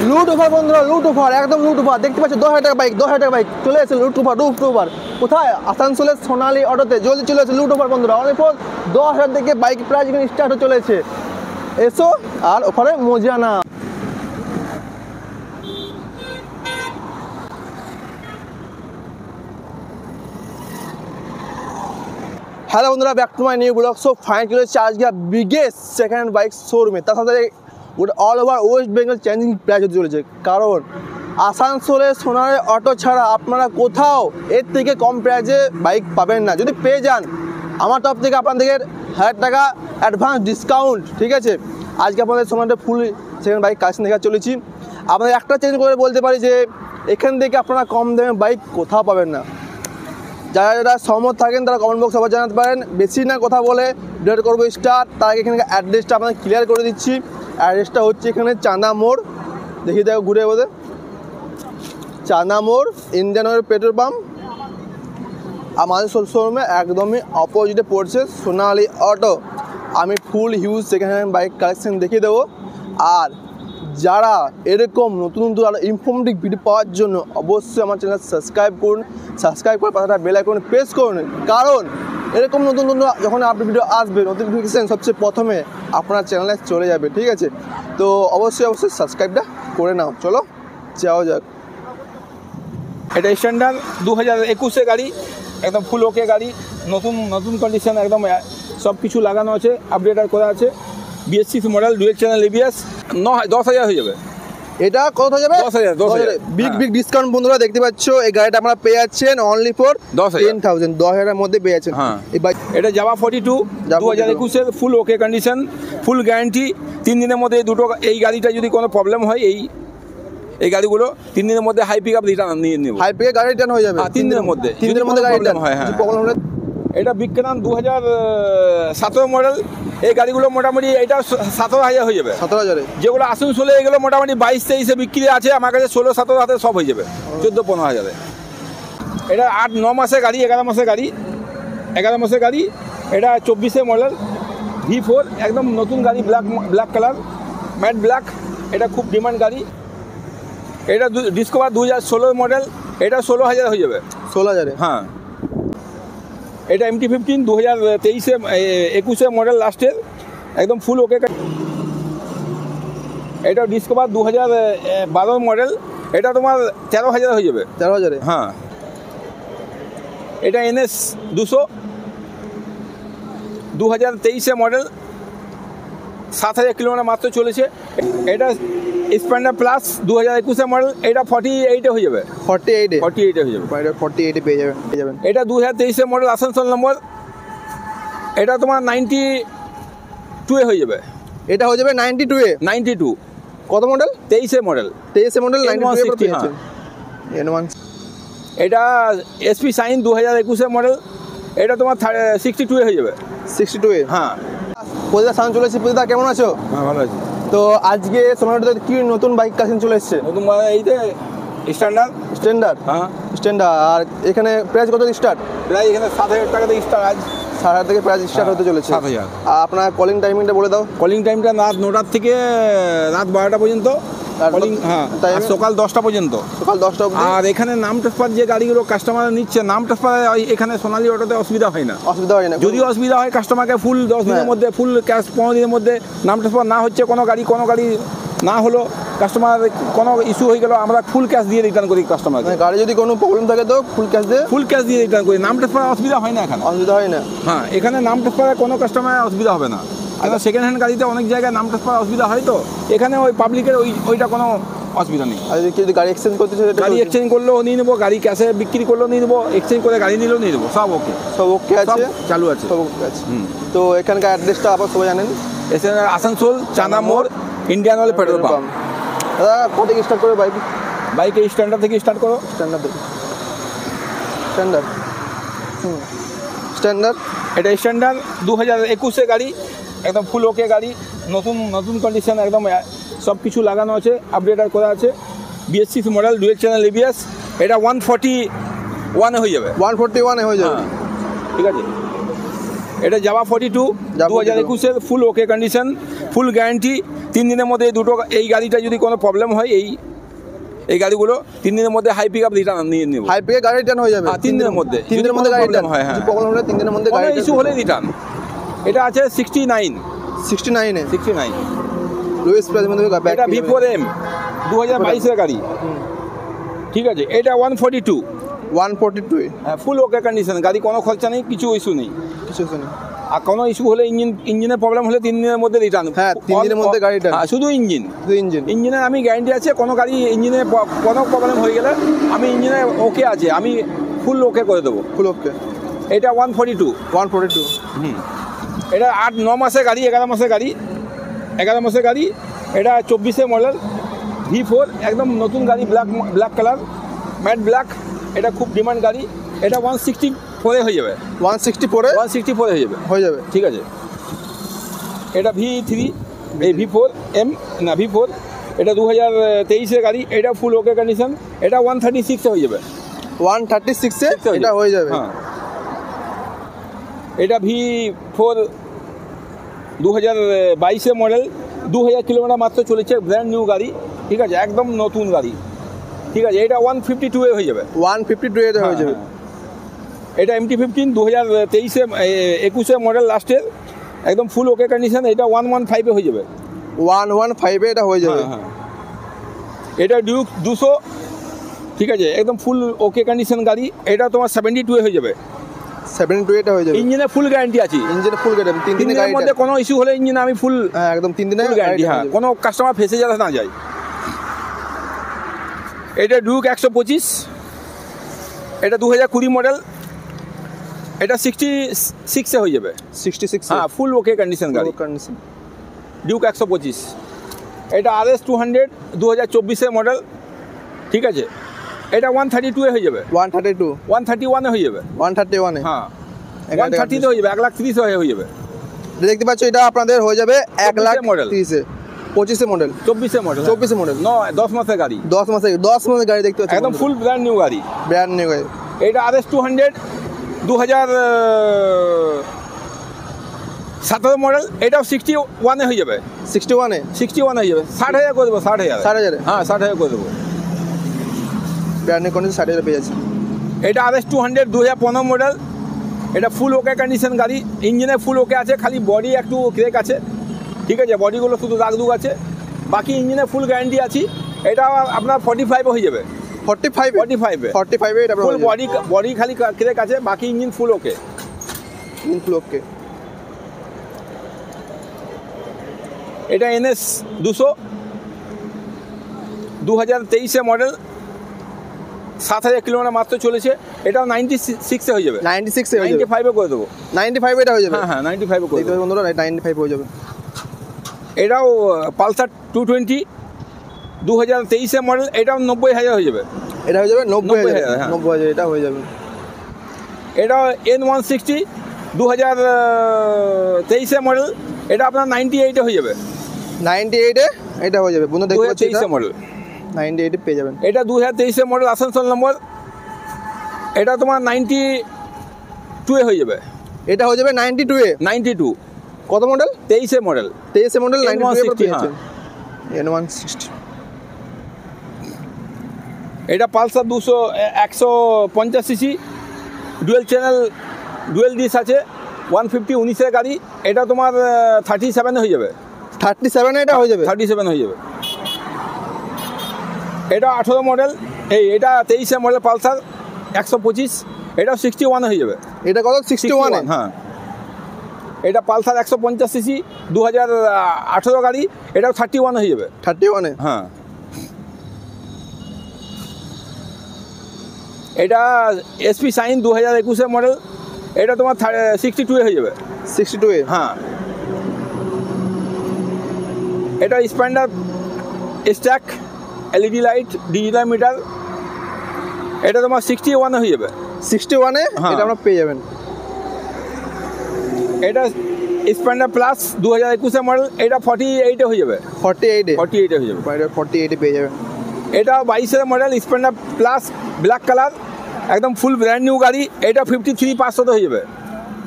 লুট অফার বন্ধুরা, লুট অফার, একদম লুট অফার। দেখতে পাচ্ছ 10,000 টাকা বাইক, 10,000 টাকা বাইক চলে এসেছে। লুট অফার, লুট অফার কোথায়? আসানসোলের সোনালী অটোতে জলদি চলে এসেছে লুট অফার বন্ধুরা। অনেক 10,000 থেকে বাইক প্রাইস এখানে স্টার্ট হতে চলেছে। এসো আর ওখানে মজা না। হ্যালো বন্ধুরা, back to my new blog. So finally চলে এসেছে আজকে বিগেস্ট সেকেন্ড হ্যান্ড বাইক শোরুমে। তার সাথে ওটা all over West Bengal changing price হতে চলেছে। কারণ আসানসোলে সোনালী অটো ছাড়া আপনারা কোথাও এর থেকে কম প্রাইসে বাইক পাবেন না। যদি পেয়ে যান, আমার তরফ থেকে আপনাদের 1000 টাকা অ্যাডভান্স ডিসকাউন্ট, ঠিক আছে? আজকে আপনাদের সোনালী ফুল সেকেন্ড বাইক কালেকশন দেখা চলেছি। আপনাদের একটা চেঞ্জ করে বলতে পারি যে এখান থেকে আপনারা কম দামে বাইক কোথাও পাবেন না। যারা যারা সহমত থাকেন তারা কমেন্ট বক্সে আবার জানাতে পারেন। বেশি না কথা বলে ভিডিও করবো স্টার্ট। তার আগে এখানে অ্যাড্রেসটা আপনাদের ক্লিয়ার করে দিচ্ছি। অ্যাড্রেসটা হচ্ছে এখানে চাঁদা মোড়, দেখিয়ে দেখো ঘুরে বোধে, চাঁদা মোড় ইন্ডিয়ান অয়েল পেট্রোল পাম্প। আমাদের শোরুমে একদমই অপোজিটে পড়ছে সোনালী অটো। আমি full huge second hand bike collection দেখিয়ে দেবো। আর যারা এরকম নতুন নতুন আরও ইনফরমেটিভ ভিডিও পাওয়ার জন্য অবশ্যই আমার চ্যানেল সাবস্ক্রাইব করুন। সাবস্ক্রাইব করে পাশাটা বেল আইকন প্রেস করুন। কারণ এরকম নতুন নতুন যখন আপনি ভিডিও আসবে, নোটিফিকেশান সবচেয়ে প্রথমে আপনার চ্যানেলে চলে যাবে, ঠিক আছে? তো অবশ্যই সাবস্ক্রাইবটা করে নাও। চলো যাওয়া যাক। এটা স্ট্যান্ডার্ড 2021 গাড়ি, একদম ফুল ওকে গাড়ি, নতুন নতুন কন্ডিশন, একদম সব কিছু লাগানো আছে, আপডেট করা আছে। BS6 model, dual channel ABS। 10,000 হয়ে যাবে। এটা কত হয়ে যাবে? 10,000 বিগ ডিসকাউন্ট বন্ধুরা দেখতে পাচ্ছ। এই গাড়িটা আমরা পেয়ে যাচ্ছেন অনলি ফর 10,000, 10,000 এর মধ্যে পেয়ে যাচ্ছেন। এটা জাভা 42 2021 ফুল ওকে কন্ডিশন, ফুল গ্যারান্টি। 3 দিনের মধ্যে এই গাড়িটা যদি কোনো প্রবলেম হয়, এই গাড়িগুলো 3 দিনের মধ্যে হাই পিক আপ রিটার্ন নিয়ে নেব। হাই পিক গাড়ি রিটার্ন হয়ে যাবে 3 দিনের মধ্যে। 3 দিনের মধ্যে গাড়ি রিটার্ন হয়। হ্যাঁ, এটা বিক্রান 2017 মডেল। এই গাড়িগুলো মোটামুটি এটা 17,000 হয়ে যাবে। 17,000 যেগুলো আসানসোলে এগুলো মোটামুটি 22-23-এ বিক্রি আছে। আমার কাছে 16-17 হাতে সব হয়ে যাবে, 14-15,000। এটা 8-9 মাসের গাড়ি, 11 মাসের গাড়ি, 11 মাসের গাড়ি। এটা 24 মডেল V4, একদম নতুন গাড়ি, ব্ল্যাক কালার, ম্যাট ব্ল্যাক। এটা খুব ডিমান্ড গাড়ি। এটা ডিসকভার 2016 মডেল। এটা 16,000 হয়ে যাবে। 16,000? হ্যাঁ। এটা MT-15 2021 মডেল লাস্টের, একদম ফুল ওকে। এটা ডিসকভার 2012 মডেল। এটা তোমার 13,000 হয়ে যাবে। 13,000? হ্যাঁ। এটা NS 200 2023 মডেল, 7,000 কিলোমিটার মাত্র চলেছে। এটা স্প্লেন্ডার প্লাস 2021 মডেল। এটা 48 হয়ে যাবে। 48 হয়ে যাবে। 48 পেয়ে যাবেন। এটা 2023 মডেল, আসানসোল নম্বর। এটা তোমার 92 হয়ে যাবে। এটা হয়ে যাবে 92। কত মডেল? 23 মডেল। 23 মডেল, 92 পেয়ে হ্যাঁ। N1। এটা SP শাইন 2021 মডেল। এটা তোমার 62 হয়ে যাবে। 62? হ্যাঁ। প্রতিদা সাউন্ড চলে এসেছে। প্রতিদা কেমন আছো? হ্যাঁ, ভালো আছি। তো আজকে সোনালীতে কি নতুন বাইক কালেকশন চলে এসেছে? নতুন এইতে স্ট্যান্ডার্ড। হ্যাঁ, স্ট্যান্ডার্ড। আর এখানে প্রাইস কত স্টার্ট? প্রায় এখানে 7,000 টাকা থেকে স্টার্ট। আজ 7,000 থেকে প্রাইস স্টার্ট হতে চলেছে। 7,000। আর আপনার কলিং টাইমিংটা বলে দাও। কলিং টাইমটা রাত 9টা থেকে রাত 12টা পর্যন্ত কলিং। হ্যাঁ, সকাল 10টা পর্যন্ত। সকাল 10টা অবধি। আর এখানে নাম ট্রান্সফার যে গাড়িগুলো কাস্টমার নিচ্ছে, নাম ট্রান্সফার এখানে সোনালী অটোতে অসুবিধা হয় না। যদি অসুবিধা হয়, কাস্টমারকে ফুল 10 দিনের মধ্যে, ফুল ক্যাশ 15 দিনের মধ্যে নাম ট্রান্সফার না হচ্ছে, কোনো গাড়ি না হলো, কাস্টমার কোনো ইস্যু হয়ে গেল, আমরা ফুল ক্যাশ দিয়ে রিটার্ন করি কাস্টমারকে। গাড়ি যদি কোনো প্রবলেম থাকে তো ফুল ক্যাশ দিয়ে রিটার্ন করি। নাম ট্রান্সফার অসুবিধা হয় না এখানে। অসুবিধা হয় না? হ্যাঁ, এখানে নাম ট্রান্সফারে কোনো কাস্টমারের অসুবিধা হবে না। কারণ সেকেন্ড হ্যান্ড গাড়িতে অনেক জায়গায় নাম ট্রান্সফার অসুবিধা হয়, তো এখানে ওই পাবলিকের ওইটা কোনো অসুবিধা নেই। আর যদি গাড়ি এক্সচেঞ্জ করতে চাই, গাড়ি এক্সচেঞ্জ করলেও নিয়ে নেবো, গাড়ি ক্যাশে বিক্রি করলেও নিয়ে নেবো, এক্সচেঞ্জ করে গাড়ি নিলেও নিয়ে নেবো, সব ওকে আছে, চালু আছে, সব ওকে আছে। তো এখানকার অ্যাড্রেসটা আবার সবাই জানেন। আসানসোল চাঁদা মোড়, ইন্ডিয়ান অয়েল পেট্রোল পাম্প। দাদা কত থেকে স্টার্ট করে বাইকে স্ট্যান্ডার্ড থেকে স্টার্ট করো। স্ট্যান্ডার্ড। এটা স্ট্যান্ডার্ড 2021 গাড়ি, একদম ফুল ওকে গাড়ি, নতুন কন্ডিশন, একদম সব কিছু লাগানো আছে, আপডেট করা আছে। BS6 model, dual channel ABS। এটা 141 হয়ে যাবে। 141 হয়ে যাবে, ঠিক আছে। এটা জাভা 42 2021 ফুল ওকে কন্ডিশন, ফুল গ্যারান্টি। 3 দিনের মধ্যে এই গাড়িটা যদি কোনো প্রবলেম হয় এই গাড়িগুলো 3 দিনের মধ্যে হাই পিক আপ রিটার্ন নিয়ে নেব। হাই পিকে গাড়ি রিটার্ন হয়ে যাবে 3 দিনের মধ্যে। 3 দিনের মধ্যে গাড়ি রিটার্ন হয়, হ্যাঁ। প্রবলেম হলে 3 দিনের মধ্যে গাড়ি ইস্যু হলে রিটার্ন। এটা আছে 69 69 এ 69। লোয়েস্ট প্রাইসের মধ্যে এটা V4M 2022 এর গাড়ি, ঠিক আছে। এটা 142 142 এ ফুল ওকে কন্ডিশন গাড়ি, কোনো খরচা নেই, কিছু ইস্যু নেই। কিছু নেই। আর কোনো ইস্যু হলে ইঞ্জিনের প্রবলেম হলে 3 দিনের মধ্যে রিটার্ন। হ্যাঁ 3 দিনের মধ্যে গাড়ি রিটার্ন। শুধু ইঞ্জিনের আমি গ্যারান্টি আছে। কোনো গাড়ি ইঞ্জিনে কোনো প্রবলেম হয়ে গেলে আমি ইঞ্জিনে ওকে আছে, আমি ফুল ওকে করে দেবো। ফুল ওকে। এটা 142 এটা 8-9 মাসের গাড়ি, 11 মাসের গাড়ি, 11 মাসের গাড়ি। এটা 24 মডেল V4, একদম নতুন গাড়ি, ব্ল্যাক কালার, ম্যাট ব্ল্যাক। এটা খুব ডিমান্ড গাড়ি। এটা 164 হয়ে যাবে। 164 হয়ে যাবে, ঠিক আছে। এটা V3, এই V4M না V4, এটা 2023 এর গাড়ি। এটা ফুল ওকে কন্ডিশন। এটা 136 হয়ে যাবে। 136 এ এটা হয়ে যাবে। হ্যাঁ। এটা V4 2022 মডেল, 2000 কিলোমিটার মাত্র চলেছে, ব্র্যান্ড নিউ গাড়ি, ঠিক আছে, একদম নতুন গাড়ি, ঠিক আছে। এটা 152 এ হয়ে যাবে। 152 এ হয়ে যাবে। এটা MT-15 2023-21 মডেল লাস্টের, একদম ফুল ওকে কন্ডিশন। এটা 115 এ হয়ে যাবে। 115 এ এটা হয়ে যাবে। হ্যাঁ। এটা ডিউক 200, ঠিক আছে, একদম ফুল ওকে কন্ডিশন গাড়ি। এটা তোমার 72 এ হয়ে যাবে। 72 এটা হয়ে যাবে। ইঞ্জিনে ফুল গ্যারান্টি আছে। ইঞ্জিনে ফুল গ্যারান্টি। 3 দিনের গাড়ির মধ্যে কোনো ইস্যু হলে ইঞ্জিনে আমি ফুল, হ্যাঁ একদম 3 দিনের গ্যারান্টি। হ্যাঁ, কোনো কাস্টমার ফেসে যাতে না যায়। এটা ডিউক 125, এটা 2020 মডেল। এটা 66 এ হয়ে যাবে। 66 হ্যাঁ, ফুল ওকে কন্ডিশন গাড়ি, কন্ডিশন। ডিউক 125। এটা RS 200 2024 এর মডেল, ঠিক আছে। এটা 132 এ হয়ে যাবে। 131 এ হয়ে যাবে। 131 এ, হ্যাঁ 130 হয়ে যাবে। 130 হয়ে যাবে। দেখতে পাচ্ছ এটা আপনাদের হয়ে যাবে 1,30,000 মডেল। 25 model, 24 model, 24 model. 10 মাসের গাড়ি। 10 মাসের গাড়ি দেখতে পাচ্ছ, একদম ফুল ব্র্যান্ড নিউ গাড়ি। ব্র্যান্ড নিউ গাড়ি। এটা RS 200 2017 মডেল। এটাও 61 এ হয়ে যাবে। 61 এ হয়ে যাবে। 60,000 করে দেবো। 60,000। হ্যাঁ 60,000 করে দেবো। ব্র্যান্ড নিউ কন্ডিশন 60,000 পেয়ে যাচ্ছে। এটা RS 200 2015 মডেল। এটা ফুল ওকে কন্ডিশন গাড়ি, ইঞ্জিনে ফুল ওকে আছে, খালি বডি একটু ক্রেক আছে, ঠিক আছে। বডিগুলো শুধু দাগ আছে, বাকি ইঞ্জিনে ফুল গ্যারান্টি আছে। এটা আপনার 45 হয়ে যাবে। 45 এ এটা ফুল বডি খালি ক্রেক আছে, বাকি ইঞ্জিন ফুল ওকে। এটা NS 200 2023 মডেল, 7,000 কিলোমিটার মাত্র চলেছে। এটাও 96 এ হয়ে যাবে। 96 এ হয়ে যাবে। 95 এ করে দেবো। 95 এটা হয়ে যাবে। হ্যাঁ 95 এ করে দেবো বন্ধুরা, 95 হয়ে যাবে। এটাও পালসার 220 2023 মডেল। এটাও 90,000 হয়ে যাবে। এটা হয়ে যাবে 90,000। হ্যাঁ 90,000 এটা হয়ে যাবে। এটাও N160 2023 মডেল। এটা আপনার 98 এ হয়ে যাবে। 98 এ এটা হয়ে যাবে। বন্ধু দেখতে পাচ্ছ 2023 মডেল। 98 এ পেয়ে যাবেন। এটা 2023 মডেল, আসানসোল নম্বর। এটা তোমার 92 এ হয়ে যাবে। এটা হয়ে যাবে 92 এ। 92 কত মডেল? 23 মডেল। 23 মডেল 92 এ পেয়ে হ্যাঁ। যাচ্ছেন। N160। এটা Pulsar 150 CC, dual channel, dual disc আছে, 150 19 গাড়ি। এটা তোমার 37 এ হয়ে যাবে। 37 এ এটা হয়ে যাবে। 37 হয়ে যাবে। এটা 18 মডেল। এটা 23 মডেল পালসার 125। এটা 61 হয়ে যাবে। এটা কত? 61 এ। হ্যাঁ। এটা পালসার 150 সিসি 2018 গাড়ি। এটাও 31 হয়ে যাবে। 31 এ। হ্যাঁ। এটা SP শাইন 2021 মডেল। এটা তোমার 62 হয়ে যাবে। 62 এ। হ্যাঁ। এটা Splendor stack, LED light, digital meter. এটা তোমার 61 হয়ে যাবে। 61 এ এটা আমরা পেয়ে যাবেন। এটা স্প্লেন্ডার প্লাস 2021 মডেল। এটা 48 এ হয়ে যাবে। 48 এ হয়ে যাবে। 48 এ পেয়ে যাবেন। এটা 22 model Splendor plus, black colour, একদম ফুল ব্র্যান্ড নিউ গাড়ি। এটা 53,500 হয়ে যাবে।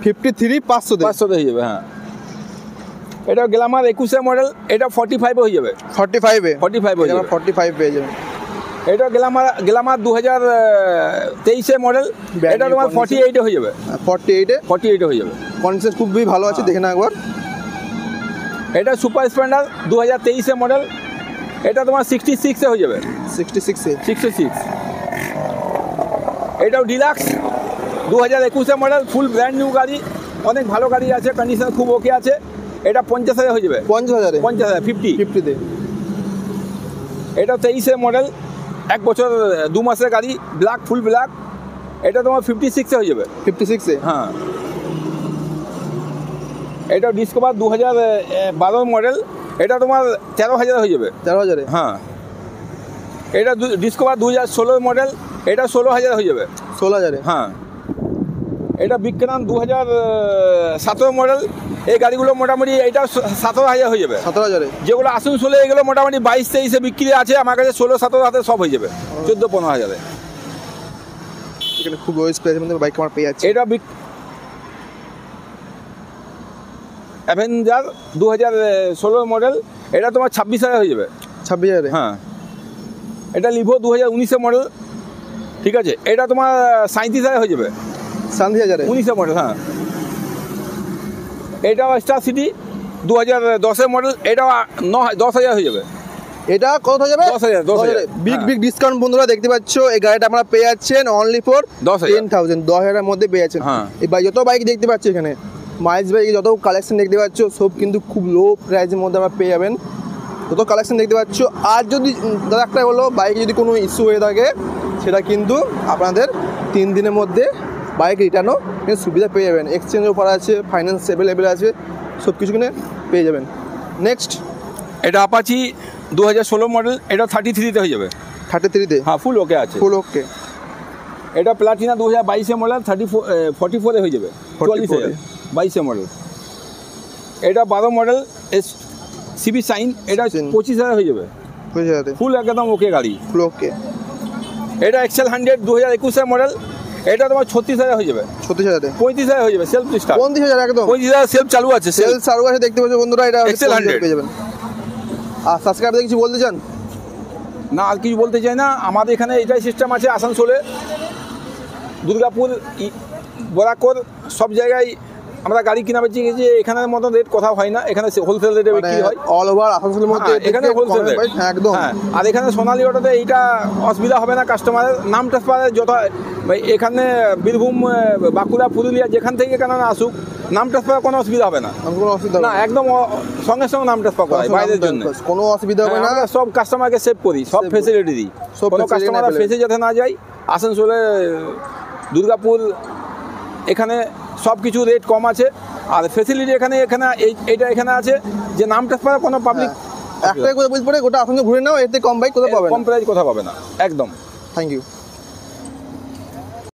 53,500 হয়ে যাবে। হ্যাঁ। এটা গ্ল্যামার 21 মডেল, এটা 45 হয়ে যাবে। 45-এ 45 হয়ে যাবে। 45 পেয়ে যাবেন। এটা গ্ল্যামার 2023 মডেল, Brand এটা new তোমার condition। 48 হয়ে যাবে। 48-এ হয়ে যাবে। কন্ডিশন খুবই ভালো আছে, দেখে না একবার। এটা সুপার স্প্লেন্ডার 2023 মডেল, এটা তোমার 66 হয়ে যাবে। 66-এ 66। এটাও ডিলাক্স 2021 মডেল, ফুল ব্র্যান্ড নিউ গাড়ি, অনেক ভালো গাড়ি আছে, কন্ডিশন খুব ওকে আছে। এটা 50,000 হয়ে যাবে। 50,000-এ 50,000 50-তে। এটা 23 মডেল, 1 বছর 2 মাসের গাড়ি, ব্ল্যাক, ফুল ব্ল্যাক, এটা তোমার 56 হয়ে যাবে। 56-এ হ্যাঁ। এটা ডিসকভার 2012 মডেল, এটা তোমার 13,000 হয়ে যাবে। 13,000-এ হ্যাঁ। এটা ডিসকভার 2016 মডেল, এটা 16,000 হয়ে যাবে। 16,000-এ হ্যাঁ। এটা বিক্রান্ত 2017 মডেল, এই গাড়িগুলো মোটামুটি এটা 17,000 হয়ে যাবে। 17,000-এ যেগুলো আসানসোলে এগুলো মোটামুটি 22-23-এ বিক্রি আছে, আমার কাছে 16-17 হাতে সব হয়ে যাবে, 14-15,000-এ। এখানে খুব লোয়েস্ট প্রাইসের মধ্যে বাইক আমার পেয়ে যাচ্ছে। এটা অ্যাভেঞ্জার 2016 মডেল, এটা তোমার 26,000 হয়ে যাবে। 26,000-এ হ্যাঁ। এটা লিভো 2019 মডেল, ঠিক আছে, এটা তোমার 37,000 হয়ে যাবে। 37,000-এ 19 মডেল। হ্যাঁ। এটাও স্টার সিটি 2010 মডেল, এটাও 10,000 হয়ে যাবে। এটা কত হয়ে যাবে? 10,000 বিগ ডিসকাউন্ট বন্ধুরা দেখতে পাচ্ছ। এই গাড়িটা আমরা পেয়ে যাচ্ছেন অনলি ফর 10,000, 10,000-এর মধ্যে পেয়ে যাচ্ছেন। হ্যাঁ। এই বাইক যত বাইক দেখতে পাচ্ছ এখানে, মাইলস বাইক যত কালেকশন দেখতে পাচ্ছ, সব কিন্তু খুব লো প্রাইসের মধ্যে আমরা পেয়ে যাবেন। যত কালেকশন দেখতে পাচ্ছ। আর যদি দাদা একটা হলো, বাইকে যদি কোনো ইস্যু হয়ে থাকে, সেটা কিন্তু আপনাদের 3 দিনের মধ্যে বাইক রিটার্নও সুবিধা পেয়ে যাবেন। এক্সচেঞ্জ অফার আছে, ফাইন্যান্স অ্যাভেলেবেল আছে, সব কিছু কিনে পেয়ে যাবেন। নেক্সট এটা আপাচি 2016 মডেল, এটা 33-তে হয়ে যাবে। 33-তে হ্যাঁ, ফুল ওকে আছে। ফুল ওকে। এটা প্লাটিনা 2022 মডেল, 44-এ হয়ে যাবে। 44,000 22 মডেল। এটা 12 মডেল সিবি সাইন, এটা 25,000 হয়ে যাবে। 25,000-এ ফুল একদম ওকে গাড়ি, ফুল ওকে। এটা এক্সেল 100 2021 মডেল, এটা তোমার 36,000 হয়ে যাবে। 36,000-এ 35,000 হয়ে যাবে। সেলফ স্টার্ট 35,000 একদম 35,000 সেলফ চালু আছে। সেল চালু আছে দেখতে পাচ্ছ বন্ধুরা। এটা Excel 100 পেয়ে যাবেন। আর সাবস্ক্রাইবার কিছু বলতে চান? না, আর কিছু বলতে চাই না। আমাদের এখানে এটাই সিস্টেম আছে, আসানসোলে, দুর্গাপুর, বরাকর, সব জায়গায় আমরা গাড়ি কিনা বেচি গেছি। এখানের মতো রেট কোথাও হয় না, এখানে হোলসেল রেটে বিক্রি হয়। অল ওভার আসানসোলের মধ্যে এখানে হোলসেল রেট একদম। হ্যাঁ। আর এখানে সোনালী অটোতে এইটা অসুবিধা হবে না কাস্টমারের। নাম ট্রান্সফারের যত এখানে বীরভূম, বাঁকুড়া, পুরুলিয়া যেখান থেকে কেন না আসুক, নাম ট্রান্সফারের কোনো অসুবিধা হবে না। কোনো অসুবিধা না, একদম সঙ্গে সঙ্গে নাম ট্রান্সফার করাই বাইরের জন্য, কোনো অসুবিধা হবে না। আমরা সব কাস্টমারকে সেভ করি, সব ফেসিলিটি দিই। কোনো কাস্টমার ফেসে যাতে না যায়। আসানসোলে, দুর্গাপুর, এখানে সব কিছু রেট কম আছে। আর ফেসিলিটি এখানে এইটা এখানে আছে যে নাম ট্রান্সফার কোনো পাবলিক একটাই কথা বলতে পারে, গোটা আসানসোল ঘুরে নাও, এতে কম বাইক কোথাও পাবে না, কম প্রাইস কোথাও পাবে না একদম। Thank you.